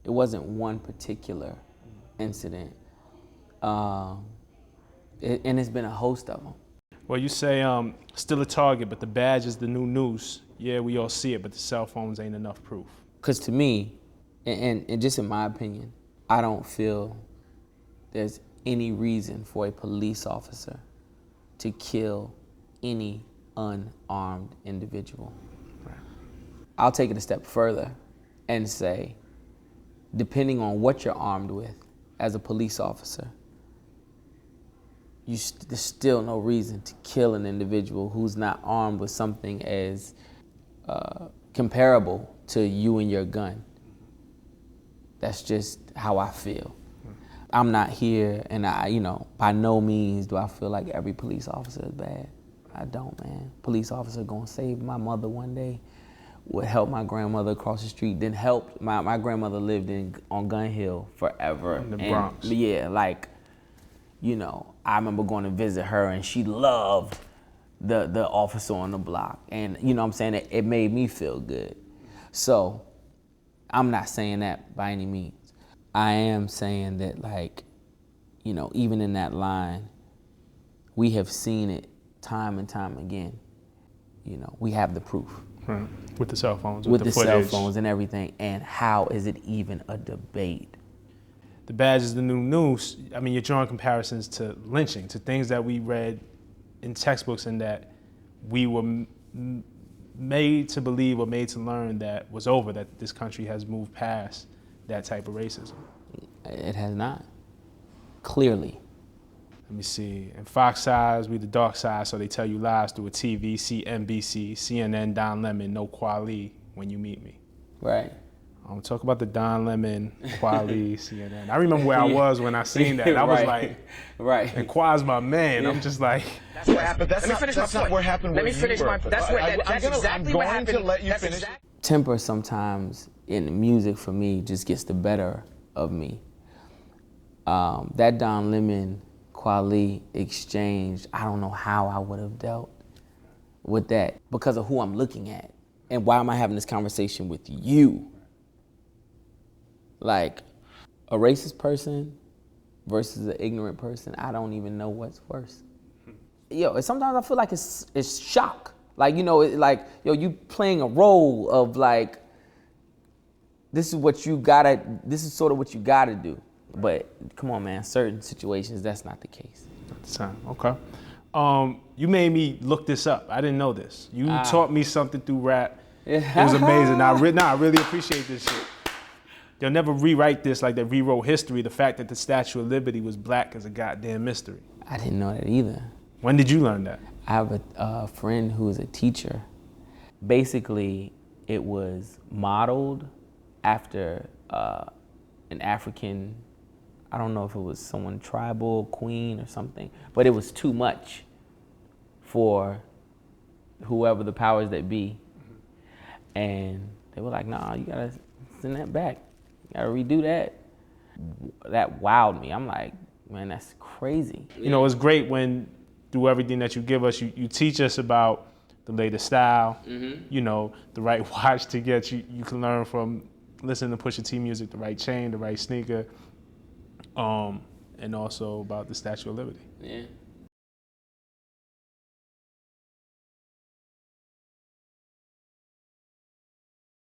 It wasn't one particular incident. And it's been a host of them. Well, you say still a target, but the badge is the new noose. Yeah, we all see it, but the cell phones ain't enough proof. Because to me, and just in my opinion, I don't feel there's any reason for a police officer to kill any unarmed individual. Right. I'll take it a step further and say, depending on what you're armed with as a police officer, there's still no reason to kill an individual who's not armed with something as comparable to you and your gun. That's just how I feel. I'm not here, and by no means do I feel like every police officer is bad. I don't, man. Police officer gonna save my mother one day, would help my grandmother across the street, then help my grandmother lived on Gun Hill forever. In the Bronx. Yeah, I remember going to visit her, and she loved the officer on the block, and what I'm saying, it made me feel good. So I'm not saying that by any means. I am saying that, even in that line, we have seen it time and time again. We have the proof. Right. With the cell phones, with the cell footage. phones and everything. And how is it even a debate? The badge is the new noose. I mean, you're drawing comparisons to lynching, to things that we read in textbooks and that we were made to believe or made to learn that was over, that this country has moved past that type of racism. It has not, clearly. Let me see. In Fox eyes, we the dark side, so they tell you lies through a TV, NBC, CNN, Don Lemon, no Kweli when you meet me. Right. I don't talk about the Don Lemon, Kweli, CNN. I remember where I was when I seen that. I was like, right. And Kwa's my man. I'm just like, that's what happened. That's not what happened. Let me finish my. That's exactly what happened. I'm going to let you finish. Temper sometimes in music for me just gets the better of me. That Don Lemon Kweli exchange, I don't know how I would have dealt with that because of who I'm looking at. And why am I having this conversation with you? Like, a racist person versus an ignorant person, I don't even know what's worse. Sometimes I feel like it's shock. You playing a role of this is sort of what you gotta do. But come on, man, certain situations, that's not the case. At the time, okay. You made me look this up. I didn't know this. You taught me something through rap. It was amazing. I really appreciate this shit. They'll never rewrite this like they rewrote history. The fact that the Statue of Liberty was black is a goddamn mystery. I didn't know that either. When did you learn that? I have a friend who is a teacher. Basically, it was modeled after an African, I don't know if it was someone tribal, queen or something, but it was too much for whoever the powers that be. And they were like, nah, you gotta send that back. You gotta redo that. That wowed me. I'm like, man, that's crazy. It's great when through everything that you give us, you teach us about the latest style, the right watch to get you. You can learn from listening to Pusha T music, the right chain, the right sneaker, and also about the Statue of Liberty. Yeah.